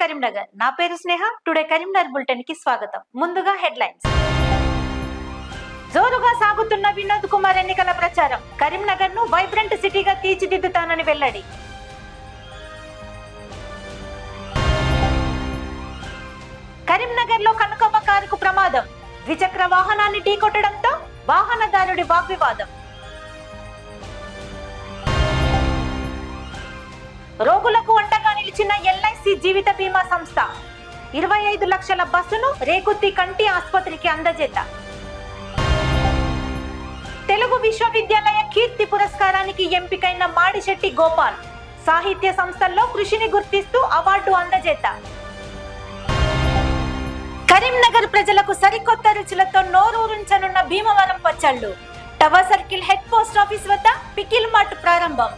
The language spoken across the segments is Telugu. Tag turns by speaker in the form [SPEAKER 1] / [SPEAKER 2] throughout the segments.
[SPEAKER 1] కరీంనగర్. నా పేరు స్నేహ. టుడే కరీంనగర్ బులెటిన్ కి స్వాగతం. ముందుగా హెడ్లైన్స్. జోరుగా సాగుతున్న వినోద్ కుమార్ ఎన్నికల ప్రచారం. కరీంనగర్ ను వైబ్రెంట్ సిటీగా తీర్చిదిద్దుతానని వెల్లడి. కరీంనగర్ లో కనకమ్మ కారుకు ప్రమాదం. ద్విచక్ర వాహనాన్ని ఢీకొట్టడంతో వాహనదారుడి వాగ్వివాదం. రోగులకు అండగా నిలిచిన ఎల్ఐసి జీవిత బీమా సంస్థ 25 లక్షల బస్సును రేకుత్తి కంటి ఆసుపత్రికి అందజేత. తెలుగు విశ్వవిద్యాలయ కీర్తి పురస్కారానికి ఎంపికైన మాడిశెట్టి గోపాల్. సాహిత్య సంస్థల్లో కృషిని గుర్తిస్తూ అవార్డు అందజేత. కరీంనగర్ ప్రజలకు సరికొత్త రుచులతో నోరూరించనున్న భీమవరం పచ్చళ్ళు. Tower circle head post office వద్ద పికిల్ మార్ట్ ప్రారంభం.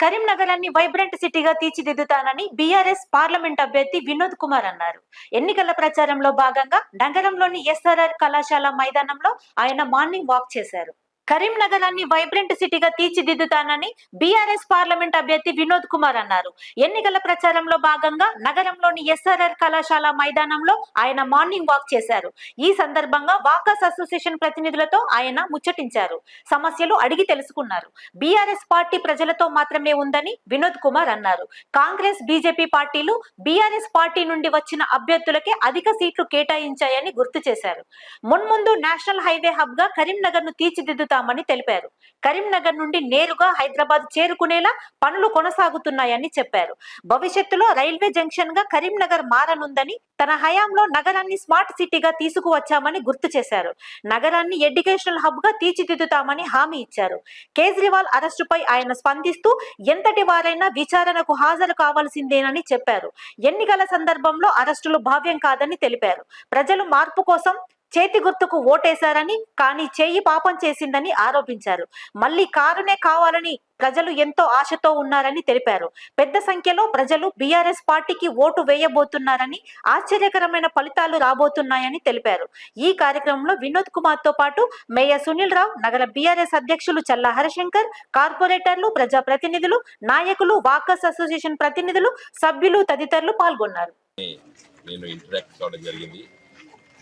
[SPEAKER 1] కరీంనగరాన్ని వైబ్రెంట్ సిటీగా తీర్చిదిద్దుతానని బీఆర్ఎస్ పార్లమెంట్ అభ్యర్థి వినోద్ కుమార్ అన్నారు. ఎన్నికల ప్రచారంలో భాగంగా నగరంలోని ఎస్ఆర్ఆర్ కళాశాల మైదానంలో ఆయన మార్నింగ్ వాక్ చేశారు. కరీంనగరాన్ని వైబ్రెంట్ సిటీగా తీర్చిదిద్దుతానని బీఆర్ఎస్ పార్లమెంట్ అభ్యర్థి వినోద్ కుమార్ అన్నారు. ఎన్నికల ప్రచారంలో భాగంగా నగరంలోని ఎస్ఆర్ఆర్ కళాశాల మైదానంలో ఆయన మార్నింగ్ వాక్ చేశారు. ఈ సందర్భంగా వాకర్స్ అసోసియేషన్ ప్రతినిధులతో ఆయన ముచ్చటించారు. సమస్యలు అడిగి తెలుసుకున్నారు. బీఆర్ఎస్ పార్టీ ప్రజలతో మాత్రమే ఉందని వినోద్ కుమార్ అన్నారు. కాంగ్రెస్, బీజేపీ పార్టీలు బీఆర్ఎస్ పార్టీ నుండి వచ్చిన అభ్యర్థులకే అధిక సీట్లు కేటాయించాయని గుర్తు చేశారు. మున్ముందు నేషనల్ హైవే హబ్ గా కరీంనగర్ ను తీర్చిదిద్దుతామని తెలిపారు. కరీంనగర్ నుండి నేరుగా హైదరాబాద్ చేరుకునేలా పనులు కొనసాగుతున్నాయని చెప్పారు. భవిష్యత్తులో రైల్వే జంక్షన్ గా కరీంనగర్ మారనుందని, తన హయాంలో నగరాన్ని స్మార్ట్ సిటీగా తీసుకువచ్చామని గుర్తు చేశారు. నగరాన్ని ఎడ్యుకేషనల్ హబ్ గా తీర్చిదిద్దుతామని హామీ ఇచ్చారు. కేజ్రీవాల్ అరెస్టుపై ఆయన స్పందిస్తూ ఎంతటి వారైనా విచారణకు హాజరు కావాల్సిందేనని చెప్పారు. ఎన్నికల సందర్భంలో అరెస్టులు భావ్యం కాదని తెలిపారు. ప్రజలు మార్పు కోసం చేతి గుర్తుకు ఓటేశారని, కానీ చేయి పాపం చేసిందని ఆరోపించారు. మళ్లీ కారునే కావాలని ప్రజలు ఎంతో ఆశతో ఉన్నారని తెలిపారు. పెద్ద సంఖ్యలో ప్రజలు బీఆర్ఎస్ పార్టీకి ఓటు వేయబోతున్నారని, ఆశ్చర్యకరమైన ఫలితాలు రాబోతున్నాయని తెలిపారు. ఈ కార్యక్రమంలో వినోద్ కుమార్ తో పాటు మేయర్ సునీల్ రావు, నగర బీఆర్ఎస్ అధ్యక్షులు చల్లా హరిశంకర్, కార్పొరేటర్లు, ప్రజా ప్రతినిధులు, నాయకులు, వాకర్స్ అసోసియేషన్ ప్రతినిధులు, సభ్యులు తదితరులు పాల్గొన్నారు.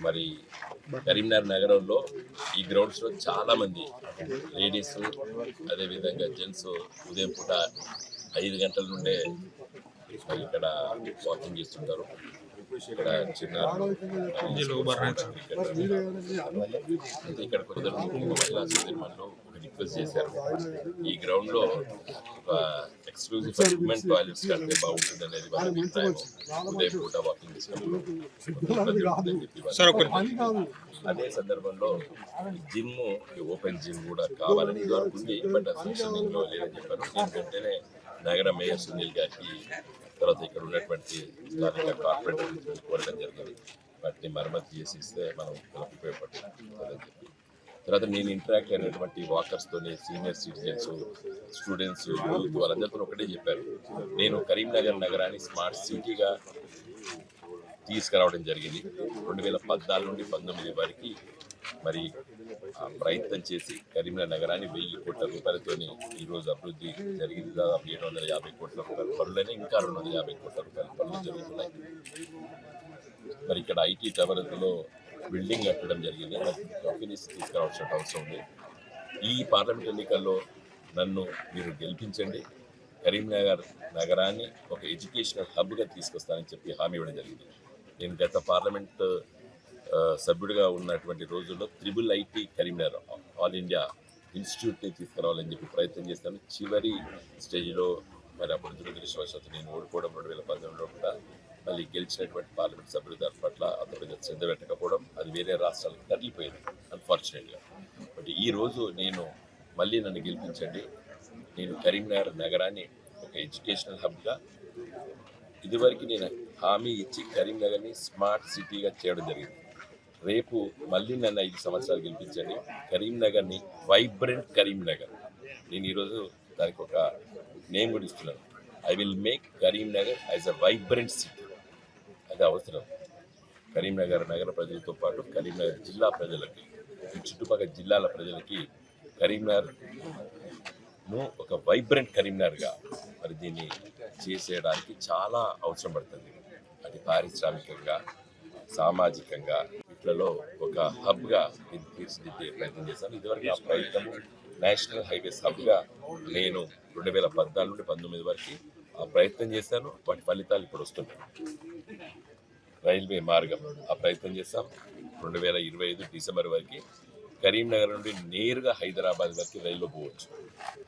[SPEAKER 2] మరి కరీంనగర్ నగరంలో ఈ గ్రౌండ్స్లో చాలామంది లేడీస్, అదేవిధంగా జెంట్స్ ఉదయం పూట 5 గంటల నుండే ఇక్కడ వాకింగ్ చేస్తుంటారు. ఇక్కడ చిన్న ఇక్కడ కొందరు మహిళా సోదరులు ఒక రిక్వెస్ట్ చేశారు, ఈ గ్రౌండ్లో ఒక ఎక్స్క్లూజివ్ ఉమెన్ టాయిలెట్స్ కడితే బాగుంటుంది అనేది వాళ్ళ అభిప్రాయం. ఉదయం పూట వాకింగ్ చేసుకుంటూ అదే సందర్భంలో జిమ్, ఓపెన్ జిమ్ కూడా కావాలని ఇదివరకు ఉంది, బట్ ఫంక్షనింగ్లో లేదని చెప్పారు. ఎందుకంటేనే నగర మేయర్ సునీల్ గారికి, తర్వాత ఇక్కడ ఉన్నటువంటి స్థానిక కార్పొరేటర్ కోరడం జరిగింది. వాటిని మరమ్మతు చేసి ఇస్తే మనం ఉపయోగపడుతుందని చెప్పి, తర్వాత నేను ఇంటరాక్ట్ అయినటువంటి వాకర్స్తోని, సీనియర్ సిటిజన్స్, స్టూడెంట్స్, యూత్ వాళ్ళందరితో ఒకటే చెప్పారు, నేను కరీంనగర్ నగరాన్ని స్మార్ట్ సిటీగా తీసుకురావడం జరిగింది. 2014 నుండి 19 వరకు మరి ప్రయత్నం చేసి కరీంనగర్ నగరాన్ని 1000 కోట్ల రూపాయలతోని ఈరోజు అభివృద్ధి జరిగింది. దాదాపు 750 కోట్ల రూపాయల పనులని, ఇంకా 250 కోట్ల రూపాయల పనులు జరుగుతున్నాయి. మరి ఇక్కడ ఐటీ టవర్లో బిల్డింగ్ కట్టడం జరిగింది. కంపెనీస్ తీసుకురావాల్సిన అవసరం ఉంది. ఈ పార్లమెంట్ ఎన్నికల్లో నన్ను మీరు గెలిపించండి, కరీంనగర్ నగరాన్ని ఒక ఎడ్యుకేషనల్ హబ్గా తీసుకొస్తానని చెప్పి హామీ ఇవ్వడం జరిగింది. నేను గత పార్లమెంట్ సభ్యుడిగా ఉన్నటువంటి రోజుల్లో IIIT కరీంనగర్ ఆల్ ఇండియా ఇన్స్టిట్యూట్ని తీసుకురావాలని చెప్పి ప్రయత్నం చేస్తాను. చివరి స్టేజ్లో మరి అప్పుడు దురదృష్టవశాత్తు నేను ఓడిపోవడం 2019లో కూడా మళ్ళీ గెలిచినటువంటి పార్లమెంట్ సభ్యుడు దాని పట్ల అంత శ్రద్ధ పెట్టకపోవడం, అది వేరే రాష్ట్రాలకు తరలిపోయింది అన్ఫార్చునేట్గా. బట్ ఈరోజు నేను మళ్ళీ నన్ను గెలిపించండి, నేను కరీంనగర్ నగరాన్ని ఒక ఎడ్యుకేషనల్ హబ్గా, ఇదివరకు నేను హామీ ఇచ్చి కరీంనగర్ని స్మార్ట్ సిటీగా చేయడం జరిగింది. రేపు మళ్ళీ నన్ను 5 సంవత్సరాలు గెలిపించండి, కరీంనగర్ని వైబ్రెంట్ కరీంనగర్, నేను ఈరోజు దానికి ఒక నేమ్ కూడా ఇస్తున్నాను, I will make Karimnagar as a vibrant city. అది అవసరం. కరీంనగర్ నగర ప్రజలతో పాటు కరీంనగర్ జిల్లా ప్రజలకి, చుట్టుపక్కల జిల్లాల ప్రజలకి కరీంనగర్ను ఒక వైబ్రెంట్ కరీంనగర్గా మరి దీన్ని చేసేయడానికి చాలా అవసరం పడుతుంది. అది పారిశ్రామికంగా, సామాజికంగా వీటిలో ఒక హబ్గా తీర్చిదిద్దే ప్రయత్నం చేశాను. ఇదివరకు ఆ ప్రయత్నము నేషనల్ హైవేస్ హబ్గా నేను 2014 నుండి 19 వరకు ఆ ప్రయత్నం చేశాను. వాటి ఫలితాలు ఇప్పుడు వస్తున్నాయి. రైల్వే మార్గం ఆ ప్రయత్నం చేస్తాం. 2025 డిసెంబర్ వరకు కరీంనగర్ నుండి నేరుగా హైదరాబాద్ వరకు రైల్లో పోవచ్చు.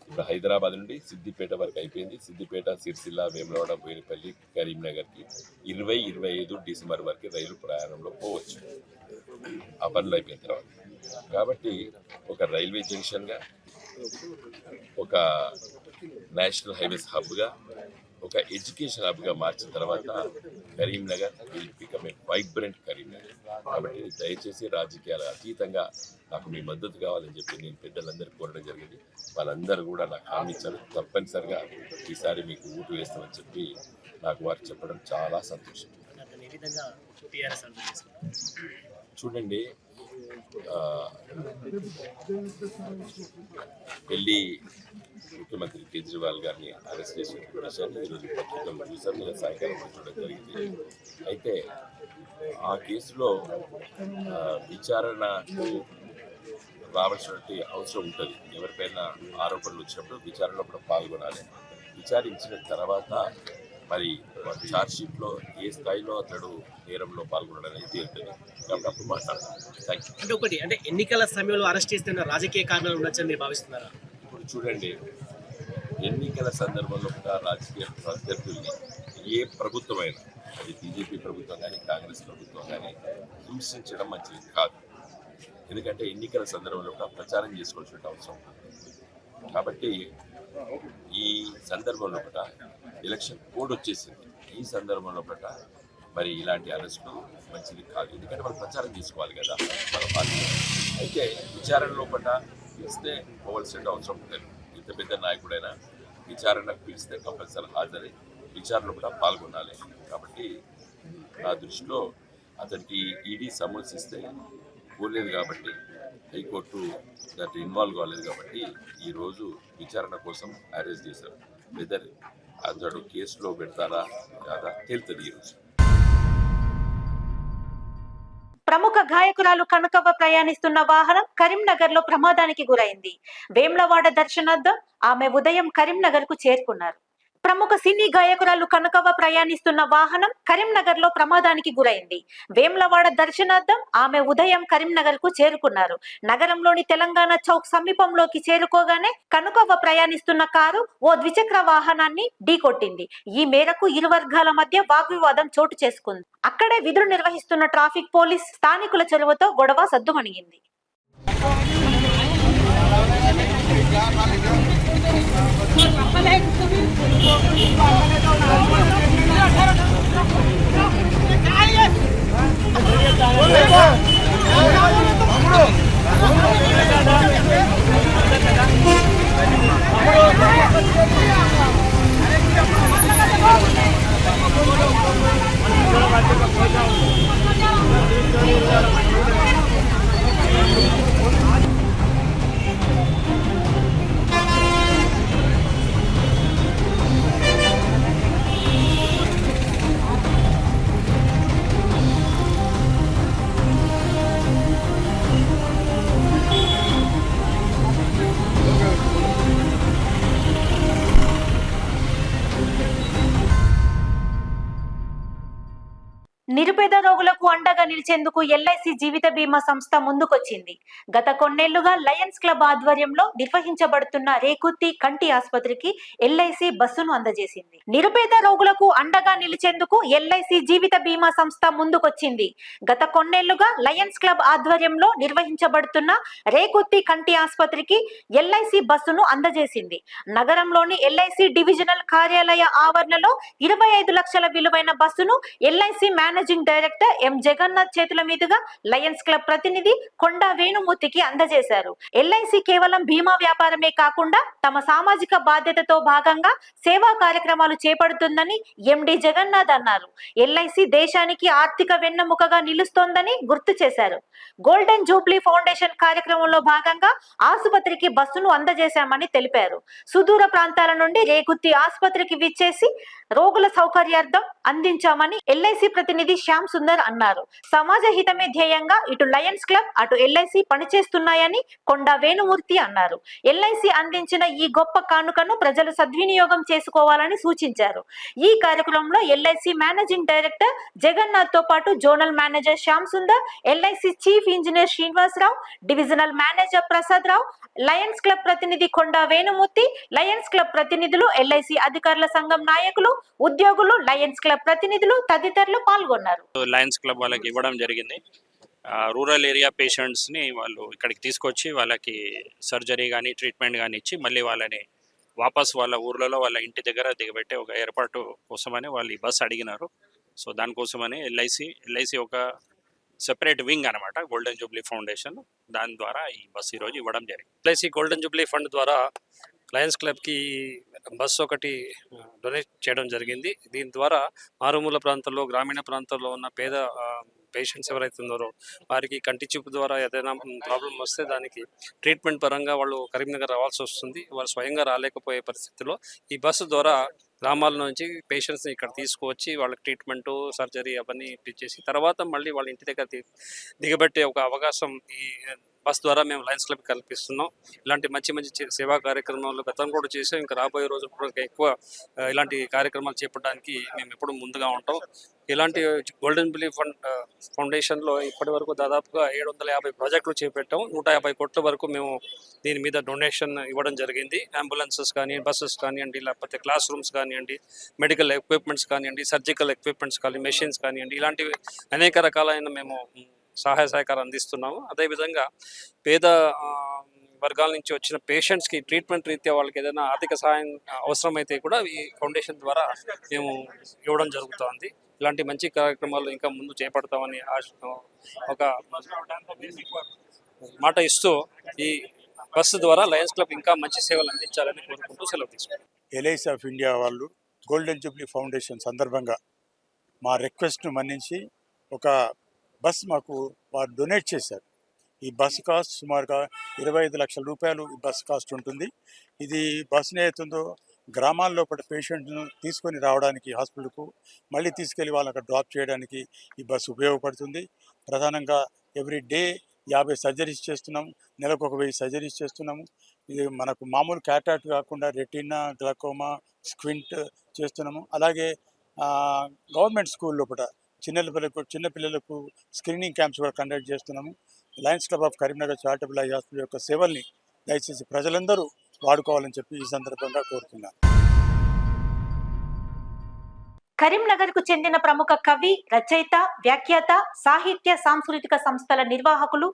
[SPEAKER 2] ఇప్పుడు హైదరాబాద్ నుండి సిద్దిపేట వరకు అయిపోయింది. సిద్దిపేట, సిరిసిల్ల, వేములవాడ, బోయినపల్లి, కరీంనగర్కి 2025 డిసెంబర్ వరకు రైలు ప్రయాణంలో పోవచ్చు ఆ పనులు అయిపోయిన తర్వాత. కాబట్టి ఒక రైల్వే జంక్షన్గా, ఒక నేషనల్ హైవేస్ హబ్గా, ఒక ఎడ్యుకేషన్ హబ్గా మార్చిన తర్వాత Karimnagar will become a vibrant Karimnagar. కాబట్టి దయచేసి రాజకీయాల అతీతంగా నాకు మీ మద్దతు కావాలని చెప్పి నేను పెద్దలందరూ కోరడం జరిగింది. వాళ్ళందరూ కూడా నాకు హామీ ఇచ్చారు. తప్పనిసరిగా ఈసారి మీకు ఓటు వేస్తామని చెప్పి నాకు వారు చెప్పడం చాలా సంతోషం. చూడండి, ఢిల్లీ ముఖ్యమంత్రి కేజ్రీవాల్ గారిని అరెస్ట్ చేసిన విషయాన్ని ఈరోజు పత్రికల్లో చూసాం. నేను సాయంకాలం చూడడం జరిగింది. అయితే ఆ కేసులో విచారణకు రావాల్సినటువంటి అవసరం ఉంటుంది. ఎవరిపైనా ఆరోపణలు వచ్చినప్పుడు విచారణలో కూడా పాల్గొనాలి. విచారించిన తర్వాత మరి ఛార్జ్షీట్లో ఏ స్థాయిలో అతడు నేరంలో పాల్గొనడం అనేది తేలుతుంది. కాబట్టి అప్పుడు మాట్లాడతాం. Thank you.
[SPEAKER 3] అంటే ఒకటి, అంటే ఎన్నికల సమయంలో అరెస్ట్ చేస్తున్న రాజకీయ కారణాలు ఉండొచ్చని మీరు భావిస్తున్నారా?
[SPEAKER 2] ఇప్పుడు చూడండి, ఎన్నికల సందర్భంలో కూడా రాజకీయ ప్రత్యర్థుల్ని ఏ ప్రభుత్వమైనా, అది బీజేపీ ప్రభుత్వం కానీ కాంగ్రెస్ ప్రభుత్వం కానీ, హింసించడం మంచిది కాదు. ఎందుకంటే ఎన్నికల సందర్భంలో కూడా ప్రచారం చేసుకోవాల్సిన అవసరం ఉంటుంది. కాబట్టి ఈ సందర్భంలో కూడా ఎలక్షన్ కోడ్ వచ్చేసింది. ఈ సందర్భంలో కూడా మరి ఇలాంటి అరెస్టులు మంచిది కాదు. ఎందుకంటే మనం ప్రచారం చేసుకోవాలి కదా మన పార్టీ. అయితే విచారణలో కూడా పిలిస్తే పోవాల్సిన అవసరం ఉంటుంది. ఇంత పెద్ద నాయకుడైనా విచారణకు పిలిస్తే కంపల్సరీ హాజరై విచారణలో కూడా పాల్గొనాలి. కాబట్టి నా దృష్టిలో అతనికి ఈడీ సమన్స్ ఇస్తే పోలేదు కాబట్టి, హైకోర్టు దాంట్లో ఇన్వాల్వ్ కాలేదు కాబట్టి ఈరోజు విచారణ కోసం అరెస్ట్ చేశారు. వెదర్ అతడు కేసులో పెడతారా కాదా తేలుతుంది ఈరోజు.
[SPEAKER 1] ప్రముఖ గాయకురాలు కనకవ్వ ప్రయాణిస్తున్న వాహనం కరీంనగర్ లో ప్రమాదానికి గురైంది. వేములవాడ దర్శనార్థం ఆమె ఉదయం కరీంనగర్ కు చేరుకున్నారు. ప్రముఖ సినీ గాయకురాలు కనకవ్వ ప్రయాణిస్తున్న వాహనం కరీంనగర్ లో ప్రమాదానికి గురైంది. వేములవాడ దర్శనార్థం ఆమె ఉదయం కరీంనగర్ కు చేరుకున్నారు. నగరంలోని తెలంగాణ చౌక్ సమీపంలోకి చేరుకోగానే కనకవ్వ ప్రయాణిస్తున్న కారు ఓ ద్విచక్ర వాహనాన్ని ఢీకొట్టింది. ఈ మేరకు ఇరు వర్గాల మధ్య వాగ్వివాదం చోటు చేసుకుంది. అక్కడే విధులు నిర్వహిస్తున్న ట్రాఫిక్ పోలీస్ స్థానికుల చొరవతో గొడవ సద్దుమణిగింది. నిరుపేద రోగులకు అండగా నిలిచేందుకు ఎల్ఐసి జీవిత బీమా సంస్థ ముందుకొచ్చింది. గత కొన్నేళ్లుగా లయన్స్ క్లబ్ ఆధ్వర్యంలో నిర్వహించబడుతున్న రేకుత్తి కంటి ఆసుపత్రికి ఎల్ఐసి బస్సును అందజేసింది. నిరుపేద రోగులకు అండగా నిలిచేందుకు ఎల్ఐసి జీవిత బీమా సంస్థ ముందుకొచ్చింది. గత కొన్నేళ్లుగా లయన్స్ క్లబ్ ఆధ్వర్యంలో నిర్వహించబడుతున్న రేకుత్తి కంటి ఆసుపత్రికి ఎల్ఐసి బస్సును అందజేసింది. నగరంలోని ఎల్ఐసి డివిజనల్ కార్యాలయ ఆవరణలో 25 లక్షల విలువైన బస్సును LIC managing director CM Jagannath చేతుల మీదుగా లయన్స్ క్లబ్ ప్రతినిధి కొండా వేణుమూర్తికి అందజేశారు. ఎల్ఐసి కేవలం బీమా వ్యాపారమే కాకుండా తమ సామాజిక బాధ్యతతో భాగంగా సేవా కార్యక్రమాలు చేపడుతుందని ఎండి జగన్నాథ్ అన్నారు. ఎల్ఐసి దేశానికి ఆర్థిక వెన్నెముకగా నిలుస్తోందని గుర్తు చేశారు. గోల్డెన్ జూబ్లీ ఫౌండేషన్ కార్యక్రమంలో భాగంగా ఆసుపత్రికి బస్సును అందజేశామని తెలిపారు. సుదూర ప్రాంతాల నుండి రేగుత్తి ఆసుపత్రికి విచ్చేసి రోగుల సౌకర్యార్థం అందించామని ఎల్ఐసి ప్రతినిధి శ్యామ్ సుందర్ అన్నారు. సమాజ హితమే ధ్యేయంగా ఇటు లయన్స్ క్లబ్ అటు ఎల్ఐసి పనిచేస్తున్నాయని కొండా వేణుమూర్తి అన్నారు. ఎల్ఐసి అందించిన ఈ గొప్ప కానుకను ప్రజలు సద్వినియోగం చేసుకోవాలని సూచించారు. ఈ కార్యక్రమంలో ఎల్ఐసి మేనేజింగ్ డైరెక్టర్ జగన్నాథ్ తో పాటు zonal manager Shyam Sundar, LIC chief engineer Srinivasarao, divisional manager Prasad Rao, Lions club ప్రతినిధి కొండా వేణుమూర్తి, లయన్స్ క్లబ్ ప్రతినిధులు, ఎల్ఐసి అధికారుల సంఘం నాయకులు, ఉద్యోగులు, లయన్స్ క్లబ్ ప్రతినిధులు తదితరులు పాల్గొన్నారు.
[SPEAKER 4] లయన్స్ క్లబ్ వాళ్ళకి ఇవ్వడం జరిగింది. రూరల్ ఏరియా పేషెంట్స్ని వాళ్ళు ఇక్కడికి తీసుకొచ్చి వాళ్ళకి సర్జరీ కానీ ట్రీట్మెంట్ కానీ ఇచ్చి మళ్ళీ వాళ్ళని వాపస్ వాళ్ళ ఊర్లలో వాళ్ళ ఇంటి దగ్గర దిగబెట్టే ఒక ఏర్పాటు కోసమని వాళ్ళు ఈ బస్ అడిగినారు. సో దానికోసమని ఎల్ఐసి ఒక సెపరేట్ వింగ్ అనమాట, గోల్డెన్ జూబ్లీ ఫౌండేషన్, దాని ద్వారా ఈ బస్సు ఈరోజు ఇవ్వడం జరిగింది. ఎల్ఐసి గోల్డెన్ జూబ్లీ ఫండ్ ద్వారా లయన్స్ క్లబ్కి బస్సు ఒకటి డొనేట్ చేయడం జరిగింది. దీని ద్వారా మారుమూల ప్రాంతాల్లో, గ్రామీణ ప్రాంతాల్లో ఉన్న పేద పేషెంట్స్ ఎవరైతే ఉన్నారో వారికి కంటి చూపు ద్వారా ఏదైనా ప్రాబ్లం వస్తే దానికి ట్రీట్మెంట్ పరంగా వాళ్ళు కరీంనగర్ రావాల్సి వస్తుంది. వాళ్ళు స్వయంగా రాలేకపోయే పరిస్థితిలో ఈ బస్సు ద్వారా గ్రామాల నుంచి పేషెంట్స్ని ఇక్కడ తీసుకువచ్చి వాళ్ళకి ట్రీట్మెంటు, సర్జరీ అవన్నీ ఇప్పించేసి తర్వాత మళ్ళీ వాళ్ళ ఇంటి దగ్గర దిగబెట్టే ఒక అవకాశం ఈ బస్ ద్వారా మేము లయన్స్ క్లబ్ కల్పిస్తున్నాం. ఇలాంటి మంచి సేవా కార్యక్రమాలు గతం కూడా చేసాం. ఇంకా రాబోయే రోజులు కూడా ఇంకా ఎక్కువ ఇలాంటి కార్యక్రమాలు చేపట్టడానికి మేము ఎప్పుడు ముందుగా ఉంటాం. ఇలాంటి గోల్డెన్ జూబ్లీ ఫౌండేషన్లో ఇప్పటి వరకు దాదాపుగా 750 ప్రాజెక్టులు చేపట్టాం. 150 కోట్ల వరకు మేము దీని మీద డొనేషన్ ఇవ్వడం జరిగింది. అంబులెన్సెస్ కానీ, బస్సెస్ కానివ్వండి, లేకపోతే క్లాస్ రూమ్స్ కానివ్వండి, మెడికల్ ఎక్విప్మెంట్స్ కానివ్వండి, సర్జికల్ ఎక్విప్మెంట్స్ కానీ, మెషిన్స్ కానివ్వండి, ఇలాంటివి అనేక రకాలైన మేము సహాయ సహకారం అందిస్తున్నాము. అదేవిధంగా పేద వర్గాల నుంచి వచ్చిన పేషెంట్స్కి ట్రీట్మెంట్ రీత్యా వాళ్ళకి ఏదైనా ఆర్థిక సహాయం అవసరమైతే కూడా ఈ ఫౌండేషన్ ద్వారా మేము ఇవ్వడం జరుగుతుంది. ఇలాంటి మంచి కార్యక్రమాలు ఇంకా ముందు చేపడతామని ఒక మాట ఇస్తూ ఈ బస్సు ద్వారా లయన్స్ క్లబ్ ఇంకా మంచి సేవలు అందించాలని కోరుకుంటూ సెలవు తీసుకుంటాం.
[SPEAKER 5] ఎల్ఐసి ఆఫ్ ఇండియా వాళ్ళు గోల్డెన్ జూబ్లీ ఫౌండేషన్ సందర్భంగా మా రిక్వెస్ట్ను మన్నించి ఒక బస్ మాకు వారు డొనేట్ చేశారు. ఈ బస్సు కాస్ట్ సుమారుగా 25 లక్షల రూపాయలు ఈ బస్సు కాస్ట్ ఉంటుంది. ఇది బస్సుని అవుతుందో గ్రామాల్లో పడి పేషెంట్ను తీసుకొని రావడానికి హాస్పిటల్కు, మళ్ళీ తీసుకెళ్ళి వాళ్ళని అక్కడ డ్రాప్ చేయడానికి ఈ బస్సు ఉపయోగపడుతుంది. ప్రధానంగా ఎవ్రీ డే 50 సర్జరీస్ చేస్తున్నాము. నెలకు 1000 సర్జరీస్ చేస్తున్నాము. ఇది మనకు మామూలు క్యాటాక్ట్ కాకుండా రెటీనా, గ్లకోమా, స్క్వింట్ చేస్తున్నాము. అలాగే గవర్నమెంట్ స్కూల్ లోపల చిన్నపిల్లలకు స్క్రీనింగ్ క్యాంప్స్ కూడా కండక్ట్ చేస్తున్నాము. Lions club of Karimnagar charitable eye hospital యొక్క సేవల్ని దయచేసి ప్రజలందరూ వాడుకోవాలని చెప్పి ఈ సందర్భంగా కోరుతున్నాను.
[SPEAKER 1] కరీంనగర్ కు చెందిన ప్రముఖ కవి, రచయిత, వ్యాఖ్యాత, సాహిత్య సాంస్కృతిక సంస్థల నిర్వాహకులు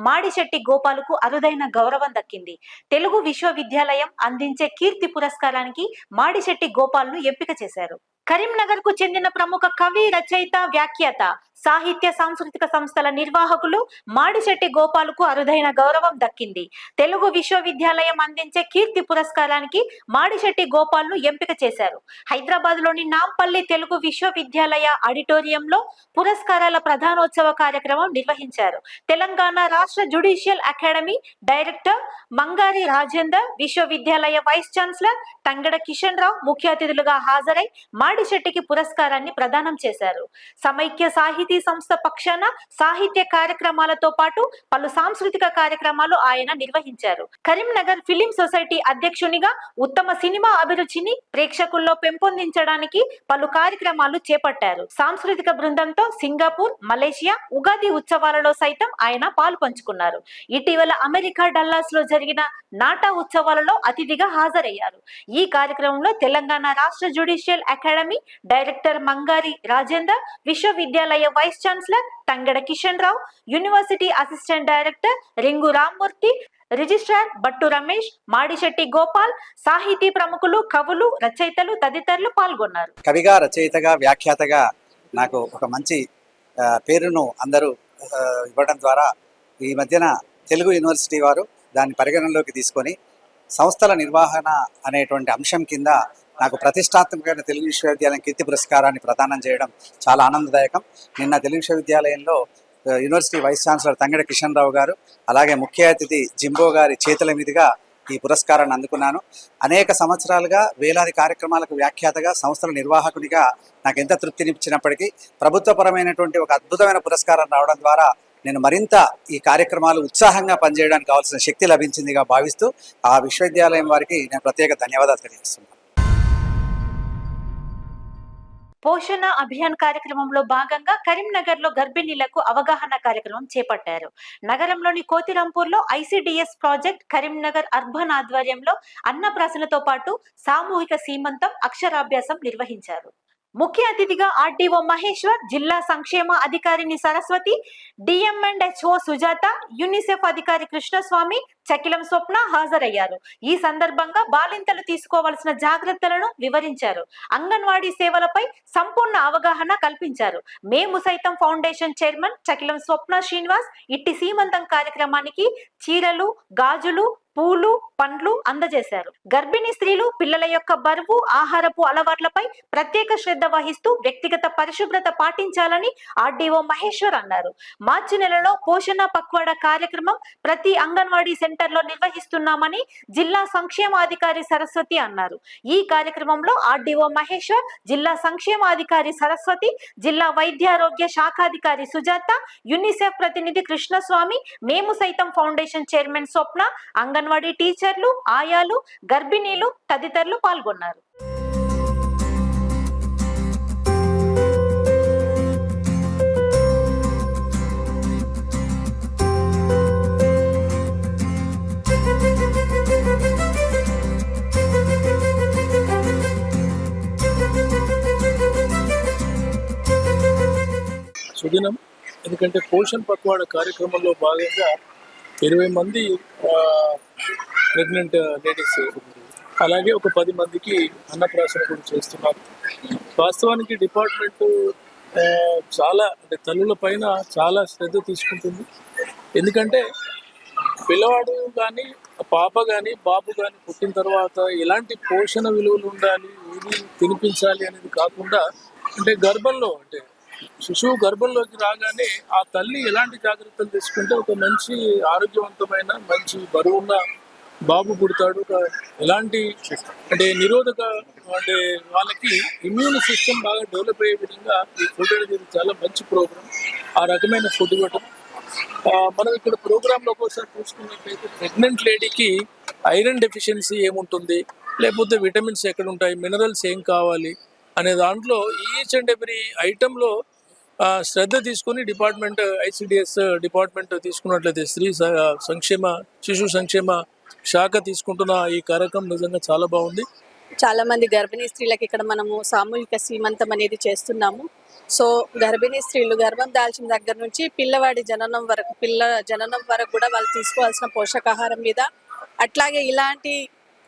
[SPEAKER 1] మాడిశెట్టి గోపాలకు అరుదైన గౌరవం దక్కింది. తెలుగు విశ్వవిద్యాలయం అందించే కీర్తి పురస్కారానికి మాడిశెట్టి గోపాల్ను ఎంపిక చేశారు. కరీంనగర్ కు చెందిన ప్రముఖ కవి, రచయిత, వ్యాఖ్యాత, సాహిత్య సాంస్కృతిక సంస్థల నిర్వాహకులు మాడిశెట్టి గోపాలకు అరుదైన గౌరవం దక్కింది. తెలుగు విశ్వవిద్యాలయం అందించే కీర్తి పురస్కారానికి మాడిశెట్టి గోపాల్ను ఎంపిక చేశారు. హైదరాబాద్ లోని నాంపల్లి తెలుగు విశ్వవిద్యాలయ ఆడిటోరియంలో పురస్కారాల ప్రధానోత్సవ కార్యక్రమం నిర్వహించారు. తెలంగాణ రాష్ట్ర judicial academy director Mangari Rajender, విశ్వవిద్యాలయ వైస్ ఛాన్సలర్ తంగెడ కిషన్ రావు ముఖ్య అతిథులుగా హాజరై మాడిశెట్టికి పురస్కారాన్ని ప్రదానం చేశారు. సమైక్య సాహితీ సంస్థ పక్షాన సాహిత్య కార్యక్రమాలతో పాటు పలు సాంస్కృతిక కార్యక్రమాలు ఆయన నిర్వహించారు. కరీంనగర్ ఫిలిం సొసైటీ అధ్యక్షునిగా ఉత్తమ సినిమా అభిరుచిని ప్రేక్షకుల్లో పెంపొందించడానికి పలు కార్యక్రమాలు చేపట్టారు. సాంస్కృతిక బృందంతో సింగపూర్, మలేషియా ఉగాది ఉత్సవాలలో సైతం ఆయన పాల్పంచుకున్నారు. ఇటీవల అమెరికా డల్లాస్ లో జరిగిన నాటా ఉత్సవాలలో అతిథిగా హాజరయ్యారు. ఈ కార్యక్రమంలో తెలంగాణ రాష్ట్ర judicial academy director Mangari Rajender, విశ్వవిద్యాలయ vice chancellor Thangeda Kishan Rao, university assistant director Ringu Rammurthy, registrar Battu Ramesh, Madishetti Gopal, సాహితీ ప్రముఖులు, కవులు, రచయితలు తదితరులు పాల్గొన్నారు.
[SPEAKER 6] కవిగా, రచయితగా, వ్యాఖ్యాతగా నాకు ఒక మంచి పేరును అందరూ ఇవ్వడం ద్వారా ఈ మధ్యన తెలుగు యూనివర్సిటీ వారు దాన్ని పరిగణనలోకి తీసుకొని సంస్థల నిర్వహణ అనేటువంటి అంశం కింద నాకు ప్రతిష్టాత్మకమైన తెలుగు విశ్వవిద్యాలయం కీర్తి పురస్కారాన్ని ప్రదానం చేయడం చాలా ఆనందదాయకం. నిన్న తెలుగు విశ్వవిద్యాలయంలో యూనివర్సిటీ వైస్ ఛాన్సలర్ తంగడి కిషన్ రావు గారు, అలాగే ముఖ్య అతిథి జింబో గారి చేతుల మీదుగా ఈ పురస్కారాన్ని అందుకున్నాను. అనేక సంవత్సరాలుగా వేలాది కార్యక్రమాలకు వ్యాఖ్యాతగా, సంస్థల నిర్వాహకునిగా నాకు ఎంత తృప్తినిచ్చినప్పటికీ ప్రభుత్వపరమైనటువంటి ఒక అద్భుతమైన పురస్కారం రావడం ద్వారా నేను మరింత ఈ కార్యక్రమాలు ఉత్సాహంగా పనిచేయడానికి కావాల్సిన శక్తి లభించిందిగా భావిస్తూ ఆ విశ్వవిద్యాలయం వారికి నేను ప్రత్యేక ధన్యవాదాలు తెలియజేస్తున్నాను.
[SPEAKER 1] పోషణ అభియాన్ కార్యక్రమంలో భాగంగా కరీంనగర్ లో గర్భిణీలకు అవగాహన కార్యక్రమం చేపట్టారు. నగరంలోని కోతిరాంపూర్లో ఐసిడిఎస్ ప్రాజెక్ట్ కరీంనగర్ అర్బన్ ఆధ్వర్యంలో అన్నప్రాసనతో పాటు సామూహిక సీమంతం, అక్షరాభ్యాసం నిర్వహించారు. ముఖ్య అతిథిగా ఆర్డీఓ మహేశ్వర్, జిల్లా సంక్షేమ అధికారిని సరస్వతి, డిఎంఎండ్హెచ్ఓ సుజాత, యూనిసెఫ్ అధికారి కృష్ణస్వామి, చకిలం స్వప్న హాజరయ్యారు. ఈ సందర్భంగా బాలింతలు తీసుకోవాల్సిన జాగ్రత్తలను వివరించారు. అంగన్వాడీ సేవలపై సంపూర్ణ అవగాహన కల్పించారు. మేము సైతం ఫౌండేషన్ చైర్మన్ చకిలం స్వప్న శ్రీనివాస్ ఇట్టి సీమంతం కార్యక్రమానికి చీరలు, గాజులు, పూలు, పండ్లు అందజేశారు. గర్భిణీ స్త్రీలు, పిల్లల యొక్క బరువు, ఆహారపు అలవాట్లపై ప్రత్యేక శ్రద్ధ వహిస్తూ వ్యక్తిగత పరిశుభ్రత పాటించాలని ఆర్డీఓ మహేశ్వర్ అన్నారు. మార్చి నెలలో పోషణ పక్వాడా కార్యక్రమం ప్రతి అంగన్వాడీ సెంటర్ లో నిర్వహిస్తున్నామని జిల్లా సంక్షేమాధికారి సరస్వతి అన్నారు. ఈ కార్యక్రమంలో ఆర్డీఓ మహేశ్వర్, జిల్లా సంక్షేమాధికారి సరస్వతి, జిల్లా వైద్యారోగ్య శాఖాధికారి సుజాత, యూనిసెఫ్ ప్రతినిధి కృష్ణస్వామి, మేము సైతం ఫౌండేషన్ చైర్మన్ స్వప్న, అంగన్వాడీ టీచర్లు, ఆయాలు, గర్భిణీలు తదితరులు పాల్గొన్నారు.
[SPEAKER 7] సుదినం. ఎందుకంటే పోషణ్ పక్వాడా కార్యక్రమంలో భాగంగా 20 మంది ప్రెగ్నెంట్ లేడీస్, అలాగే ఒక 10 మందికి అన్నప్రాసన కూడా చేస్తున్నారు. వాస్తవానికి డిపార్ట్మెంటు చాలా అంటే తల్లుల పైన చాలా శ్రద్ధ తీసుకుంటుంది. ఎందుకంటే పిల్లవాడు కానీ, పాప కానీ, బాబు కానీ పుట్టిన తర్వాత ఎలాంటి పోషణ విలువలు ఉండాలి, ఏది తినిపించాలి అనేది కాకుండా, అంటే గర్భంలో అంటే శిశువు గర్భంలోకి రాగానే ఆ తల్లి ఎలాంటి జాగ్రత్తలు తీసుకుంటే ఒక మంచి ఆరోగ్యవంతమైన, మంచి బరువున్న బాబు పుడతాడు. ఎలాంటి అంటే నిరోధక అంటే వాళ్ళకి ఇమ్యూన్ సిస్టమ్ బాగా డెవలప్ అయ్యే విధంగా ఈ ఫుడ్ అనేది చాలా మంచి ప్రోగ్రామ్. ఆ రకమైన ఫుడ్ ఇవ్వటం. మనం ఇక్కడ ప్రోగ్రాంలో ఒకసారి చూసుకున్నట్లయితే ప్రెగ్నెంట్ లేడీకి ఐరన్ డెఫిషియన్సీ ఏముంటుంది, లేకపోతే విటమిన్స్ ఎక్కడ ఉంటాయి, మినరల్స్ ఏం కావాలి అనే దాంట్లో ఈచ్ అండ్ ఎవ్రీ ఐటెంలో శ్రద్ధ తీసుకొని డిపార్ట్మెంట్, ఐసిడిఎస్ డిపార్ట్మెంట్ తీసుకున్నట్లయితే స్త్రీ సంక్షేమ, శిశు సంక్షేమ శాఖ తీసుకుంటున్న ఈ కార్యక్రమం నిజంగా చాలా బాగుంది.
[SPEAKER 8] చాలా మంది గర్భిణీ స్త్రీలకు ఇక్కడ మనము సామూహిక సీమంతం అనేది చేస్తున్నాము. సో గర్భిణీ స్త్రీలు గర్భం దాల్చిన దగ్గర నుంచి పిల్లవాడి జననం వరకు కూడా వాళ్ళు తీసుకోవాల్సిన పోషకాహారం మీద, అట్లాగే ఇలాంటి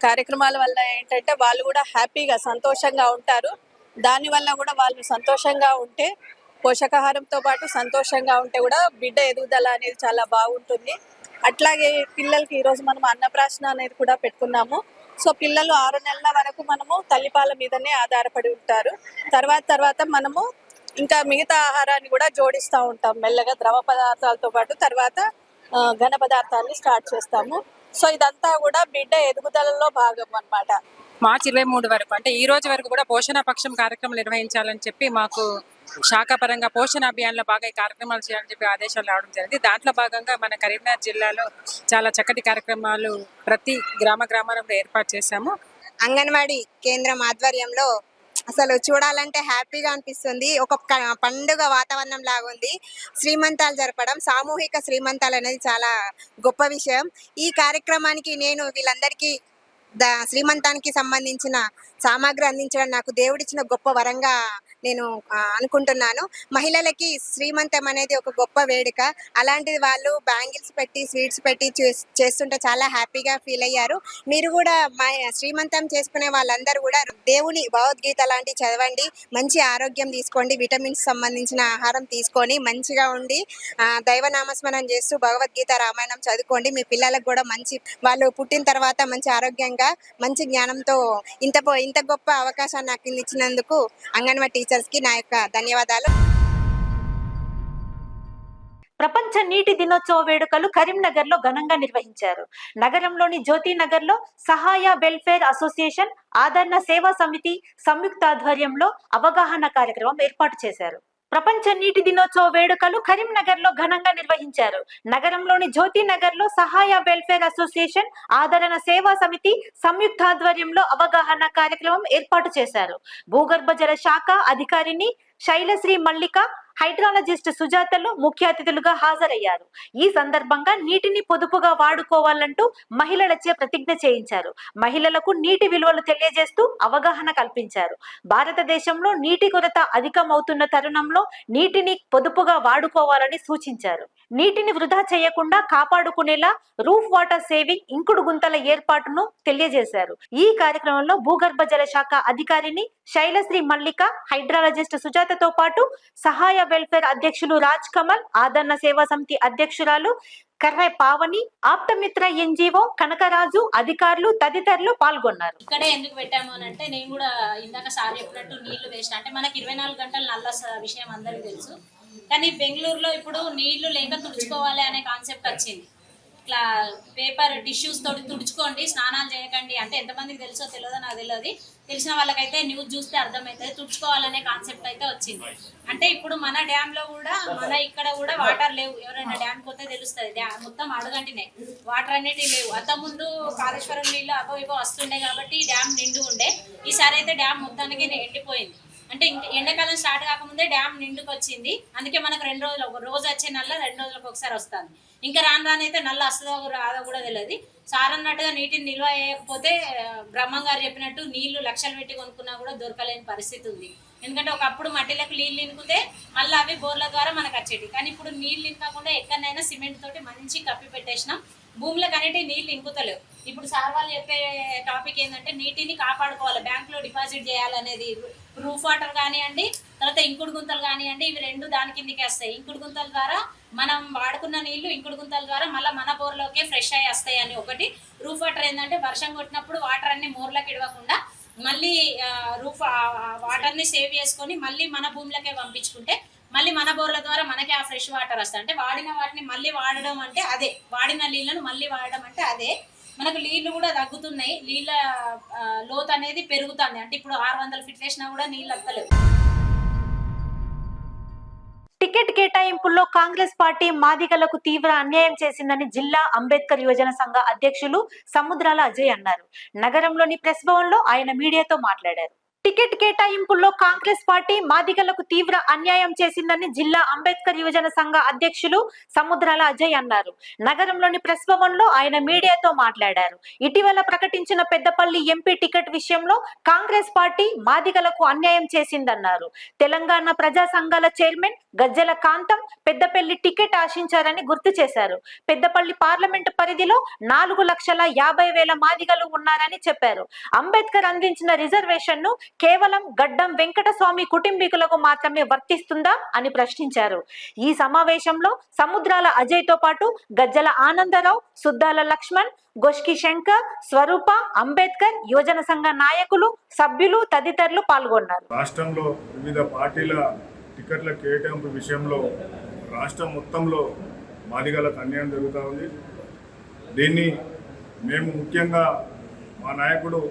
[SPEAKER 8] కార్యక్రమాల వల్ల ఏంటంటే వాళ్ళు కూడా హ్యాపీగా, సంతోషంగా ఉంటారు. దానివల్ల కూడా వాళ్ళు సంతోషంగా ఉంటే, పోషకాహారంతో పాటు సంతోషంగా ఉంటే కూడా బిడ్డ ఎదుగుదల అనేది చాలా బాగుంటుంది. అట్లాగే పిల్లలకి ఈరోజు మనం అన్నప్రాసన అనేది కూడా పెట్టుకున్నాము. సో పిల్లలు 6 నెలల వరకు మనము తల్లిపాల మీదనే ఆధారపడి ఉంటారు. తర్వాత మనము ఇంకా మిగతా ఆహారాన్ని కూడా జోడిస్తూ ఉంటాం మెల్లగా, ద్రవ పదార్థాలతో పాటు తర్వాత ఘన పదార్థాన్ని స్టార్ట్ చేస్తాము. సో ఇదంతా కూడా బిడ్డ ఎదుగుదలలో భాగం అన్నమాట.
[SPEAKER 9] మార్చి 23 వరకు అంటే ఈ రోజు వరకు కూడా పోషణ పక్షం కార్యక్రమం నిర్వహించాలని చెప్పి మాకు శాఖాపరంగా పోషణ అభియాన్లో బాగా ఈ కార్యక్రమాలు చేయాలని చెప్పి ఆదేశాలు రావడం జరిగింది. దాంట్లో భాగంగా మన కరీంనగర్ జిల్లాలో చాలా చక్కటి కార్యక్రమాలు ప్రతి గ్రామాలలో ఏర్పాటు చేశాము.
[SPEAKER 10] అంగన్వాడీ కేంద్రం ఆధ్వర్యంలో అసలు చూడాలంటే హ్యాపీగా అనిపిస్తుంది. ఒక పండుగ వాతావరణం లాగా ఉంది. శ్రీమంతాలు జరపడం, సామూహిక శ్రీమంతాలు అనేది చాలా గొప్ప విషయం. ఈ కార్యక్రమానికి నేను వీళ్ళందరికీ శ్రీమంతానికి సంబంధించిన సామాగ్రి అందించడం నాకు దేవుడిచ్చిన గొప్ప వరంగా నేను అనుకుంటున్నాను. మహిళలకి శ్రీమంతం అనేది ఒక గొప్ప వేడుక. అలాంటిది వాళ్ళు బ్యాంగిల్స్ పెట్టి స్వీట్స్ పెట్టి చేస్తుంటే చాలా హ్యాపీగా ఫీల్ అయ్యారు. మీరు కూడా శ్రీమంతం చేసుకునే వాళ్ళందరూ కూడా దేవుని భగవద్గీత లాంటివి చదవండి, మంచి ఆరోగ్యం తీసుకోండి, విటమిన్స్ సంబంధించిన ఆహారం తీసుకొని మంచిగా ఉండి దైవనామస్మరణం చేస్తూ భగవద్గీత రామాయణం చదువుకోండి. మీ పిల్లలకు కూడా మంచి వాళ్ళు పుట్టిన తర్వాత మంచి ఆరోగ్యంగా మంచి జ్ఞానంతో ఇంత గొప్ప అవకాశాన్ని నాకు ఇచ్చినందుకు అంగన్వాడీ టీచర్స్ కి నా యొక్క ధన్యవాదాలు.
[SPEAKER 1] ప్రపంచ నీటి దినోత్సవ వేడుకలు కరీంనగర్ లో ఘనంగా నిర్వహించారు. నగరంలోని జ్యోతినగర్ లో సహాయ వెల్ఫేర్ అసోసియేషన్ ఆదరణ సేవా సమితి సంయుక్త ఆధ్వర్యంలో అవగాహన కార్యక్రమం ఏర్పాటు చేశారు. ప్రపంచ నీటి దినోత్సవ వేడుకలు కరీంనగర్ లో ఘనంగా నిర్వహించారు. నగరంలోని జ్యోతినగర్ లో సహాయ వెల్ఫేర్ అసోసియేషన్ ఆదరణ సేవా సమితి సంయుక్త ఆధ్వర్యంలో అవగాహన కార్యక్రమం ఏర్పాటు చేశారు. భూగర్భ జల శాఖ అధికారిని శైలశ్రీ మల్లిక, హైడ్రాలజిస్ట్ సుజాతలు ముఖ్య అతిథులుగా హాజరయ్యారు. ఈ సందర్భంగా నీటిని పొదుపుగా వాడుకోవాలంటూ మహిళలచే ప్రతిజ్ఞ చేయించారు. మహిళలకు నీటి విలువలు తెలియజేస్తూ అవగాహన కల్పించారు. భారతదేశంలో నీటి కొరత అధికమవుతున్న తరుణంలో నీటిని పొదుపుగా వాడుకోవాలని సూచించారు. నీటిని వృధా చేయకుండా కాపాడుకునేలా రూఫ్ వాటర్ సేవింగ్ ఇంకుడు గుంతల ఏర్పాటును తెలియజేశారు. ఈ కార్యక్రమంలో భూగర్భ జల శాఖ అధికారిని శైలశ్రీ మల్లిక, హైడ్రాలజిస్ట్ సుజాతతో పాటు సహాయ వెల్ఫేర్ అధ్యక్షులు రాజ్ కమల్, ఆదరణ సేవా సమితి అధ్యక్షురాలు కర్రై పావని, ఆప్తమిత్ర ఎన్జిఓ కనకరాజు, అధికారులు తదితరులు పాల్గొన్నారు.
[SPEAKER 11] ఇక్కడే ఎందుకు పెట్టాము అని అంటే, నేను కూడా ఇందాక సార్ చెప్పినట్టు నీళ్లు వేస్ట్ అంటే మనకి 24 గంటలు నల్ల విషయం అందరికీ తెలుసు. కానీ బెంగళూరులో ఇప్పుడు నీళ్లు లేక తుడుచుకోవాలి అనే కాన్సెప్ట్ వచ్చింది. ఇట్లా పేపర్ టిష్యూస్ తోటి తుడుచుకోండి, స్నానాలు చేయకండి అంటే ఎంతమందికి తెలుసో తెలియదో నాకు తెలియదు. తెలిసిన వాళ్ళకైతే న్యూస్ చూస్తే అర్థమవుతుంది. తుడుచుకోవాలనే కాన్సెప్ట్ అయితే వచ్చింది. అంటే ఇప్పుడు మన డ్యామ్లో కూడా ఇక్కడ కూడా వాటర్ లేవు. ఎవరైనా డ్యామ్ పోతే తెలుస్తుంది. మొత్తం అడుగంటినే వాటర్ అనేటివి లేవు. అంతకుముందు కాళేశ్వరం నీళ్ళు అగో ఇగో వస్తుండే కాబట్టి డ్యామ్ నిండు ఉండే. ఈసారి అయితే డ్యామ్ మొత్తానికి ఎండిపోయింది. అంటే ఇంకా ఎండాకాలం స్టార్ట్ కాకముందే డ్యామ్ నిండుకు వచ్చింది. అందుకే మనకు 2 రోజులు, ఒక రోజు వచ్చే నల్ల 2 రోజులకు ఒకసారి వస్తుంది. ఇంకా రానైతే నల్ల వస్తుందో రాదో కూడా తెలియదు. సార్ అన్నట్టుగా నీటిని నిల్వ చేయకపోతే బ్రహ్మం గారు చెప్పినట్టు నీళ్లు లక్షలు పెట్టి కొనుక్కున్నా కూడా దొరకలేని పరిస్థితి ఉంది. ఎందుకంటే ఒకప్పుడు మట్టిలకు నీళ్ళు నింపుతే మళ్ళీ అవి బోర్ల ద్వారా మనకు వచ్చేటి. కానీ ఇప్పుడు నీళ్ళు నింపకుండా ఎక్కడైనా సిమెంట్ తోటి మంచి కప్పి పెట్టేసినాం. భూములకు అనేటి నీళ్ళు ఇంకుతలేవు. ఇప్పుడు సార్ వాళ్ళు చెప్పే టాపిక్ ఏంటంటే నీటిని కాపాడుకోవాలి, బ్యాంకులో డిపాజిట్ చేయాలనేది. రూఫ్ వాటర్ కానివ్వండి, తర్వాత ఇంకుడు గుంతలు కానివ్వండి, ఇవి 2 దాని కిందకి వస్తాయి. ఇంకుడు గుంతల ద్వారా మనం వాడుకున్న నీళ్లు ఇంకుడు గుంతల ద్వారా మళ్ళీ మన బోర్లోకే ఫ్రెష్ అయ్యి వస్తాయి అని ఒకటి. రూఫ్ వాటర్ ఏంటంటే వర్షం కొట్టినప్పుడు వాటర్ అన్ని మోర్లకు ఇడవకుండా మళ్ళీ రూఫ్ వాటర్ని సేవ్ చేసుకొని మళ్ళీ మన భూములకే పంపించుకుంటే మళ్ళీ మన బోర్ల ద్వారా మనకి ఆ ఫ్రెష్ వాటర్ వస్తాయి. అంటే వాడిన వాటిని మళ్ళీ వాడడం అంటే అదే, వాడిన నీళ్ళను మళ్ళీ వాడడం అంటే అదే. మనకు నీళ్లు కూడా తగ్గుతున్నాయి, నీళ్ళ లోతు అనేది పెరుగుతుంది. అంటే ఇప్పుడు 600 ఫీట్లు వేసినా కూడా నీళ్ళు వస్తలేవు.
[SPEAKER 1] టికెట్ కేటాయింపుల్లో కాంగ్రెస్ పార్టీ మాదిగలకు తీవ్ర అన్యాయం చేసిందని జిల్లా అంబేద్కర్ యువజన సంఘ అధ్యక్షులు సముద్రాల అజయ్ అన్నారు. నగరంలోని ప్రెస్ భవన్ లో ఆయన మీడియాతో మాట్లాడారు. టికెట్ కేటాయింపుల్లో కాంగ్రెస్ పార్టీ మాదిగలకు తీవ్ర అన్యాయం చేసిందని జిల్లా అంబేద్కర్ యువజన సంఘ అధ్యక్షులు సముద్రాల అజయ్ అన్నారు. నగరంలోని ప్రెస్ భవన్ లో ఆయన మీడియాతో మాట్లాడారు. ఇటీవల ప్రకటించిన పెద్దపల్లి ఎంపీ టికెట్ విషయంలో కాంగ్రెస్ పార్టీ మాదిగలకు అన్యాయం చేసిందన్నారు. తెలంగాణ ప్రజా సంఘాల చైర్మన్ గజ్జల కాంతం పెద్దపల్లి టికెట్ ఆశించారని గుర్తు చేశారు. పెద్దపల్లి పార్లమెంటు పరిధిలో 4,50,000 మాదిగలు ఉన్నారని చెప్పారు. అంబేద్కర్ అందించిన రిజర్వేషన్ ను కేవలం గడ్డం వెంకటస్వామి కుటుంబీకులకు మాత్రమే వర్తిస్తుందా అని ప్రశ్నించారు. ఈ సమావేశంలో సముద్రాల అజయ్ తో పాటు గజ్జల ఆనందరావు, సుద్దాల లక్ష్మణ్, గోష్కి శంకర్, స్వరూప, అంబేద్కర్ యువజన సంఘ నాయకులు, సభ్యులు తదితరులు పాల్గొన్నారు.
[SPEAKER 12] రాష్ట్రంలో వివిధ పార్టీల టికెట్ల కేటాయింపు విషయంలో రాష్ట్రం మొత్తంలో మాదిగలకు అన్యాయం జరుగుతూ ఉంది. దీన్ని మేము ముఖ్యంగా మా నాయకుడు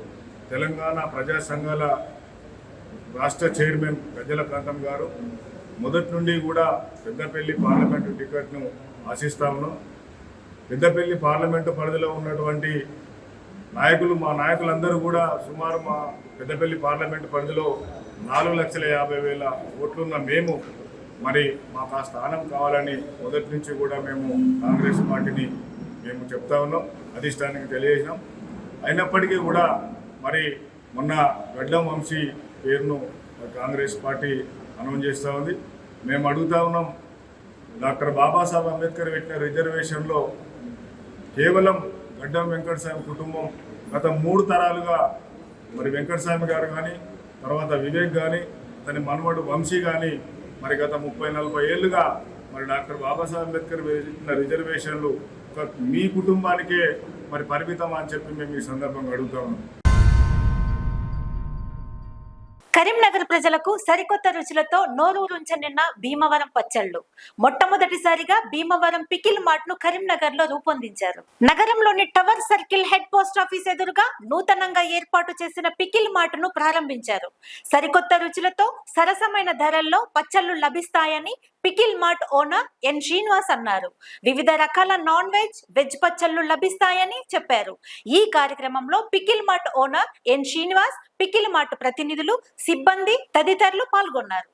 [SPEAKER 12] తెలంగాణ ప్రజా సంఘాల రాష్ట్ర చైర్మన్ గజ్జల కాంతం గారు మొదటి నుండి కూడా పెద్దపల్లి పార్లమెంటు టికెట్ను ఆశిస్తా ఉన్నాం. పెద్దపల్లి పార్లమెంటు పరిధిలో ఉన్నటువంటి నాయకులు, మా నాయకులందరూ కూడా సుమారు మా పెద్దపల్లి పార్లమెంటు పరిధిలో 4,50,000 ఓట్లున్న మేము మరి మాకు ఆ స్థానం కావాలని మొదటి నుంచి కూడా మేము కాంగ్రెస్ పార్టీని మేము చెప్తా ఉన్నాం, అధిష్టానానికి తెలియజేసినాం. అయినప్పటికీ కూడా మరి మొన్న గడ్డం వంశీ పేరును కాంగ్రెస్ పార్టీ అనౌన్స్ చేస్తూ ఉంది. మేము అడుగుతా ఉన్నాం, డాక్టర్ బాబాసాహెబ్ అంబేద్కర్ పెట్టిన రిజర్వేషన్లో కేవలం గడ్డం వెంకటస్వామి కుటుంబం గత 3 తరాలుగా మరి వెంకటస్వామి గారు కానీ, తర్వాత వివేక్ కానీ, అతని మనవడు వంశీ కానీ మరి గత 30-40 ఏళ్ళుగా మరి డాక్టర్ బాబాసాహెబ్ అంబేద్కర్ పెట్టిన రిజర్వేషన్లు మీ కుటుంబానికే మరి పరిమితం అని చెప్పి మేము ఈ సందర్భంగా అడుగుతా ఉన్నాం.
[SPEAKER 1] కరీంనగర్ ప్రజలకు సరికొత్త రుచులతో నోరూరుంచనున్న భీమవరం పచ్చళ్లు. మొట్టమొదటిసారిగా భీమవరం పికిల్ మార్ట్ ను కరీంనగర్ లో రూపొందించారు. నగరంలోని tower circle head post office ఎదురుగా నూతనంగా ఏర్పాటు చేసిన పికిల్ మార్ట్ ను ప్రారంభించారు. సరికొత్త రుచులతో సరసమైన ధరల్లో పచ్చళ్లు లభిస్తాయని పికిల్ మార్ట్ ఓనర్ ఎన్ శ్రీనివాస్ అన్నారు. వివిధ రకాల నాన్ వెజ్, వెజ్ పచ్చళ్లు లభిస్తాయని చెప్పారు. ఈ కార్యక్రమంలో పికిల్ మార్ట్ ఓనర్ ఎన్ శ్రీనివాస్, పికిల్ మార్ట్ ప్రతినిధులు, సిబ్బంది తదితరులు పాల్గొన్నారు.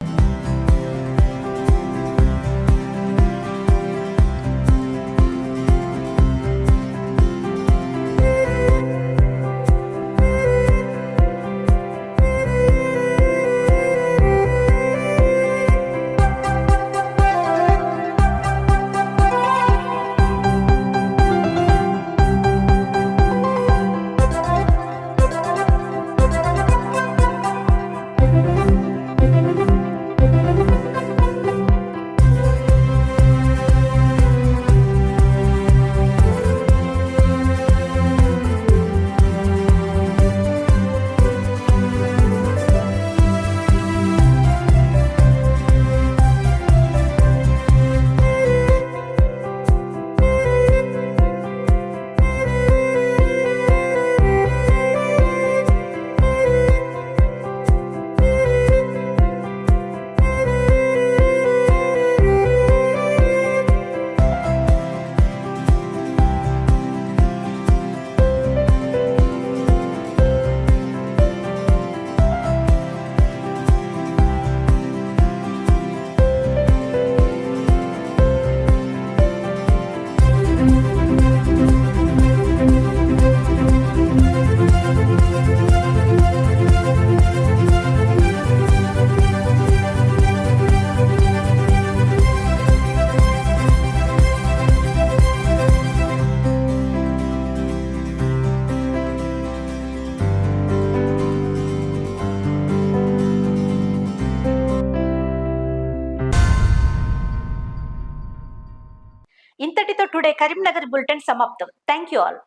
[SPEAKER 1] ఇంతటితో టుడే కరీంనగర్ బులెటిన్ సమాప్తం. Thank you all.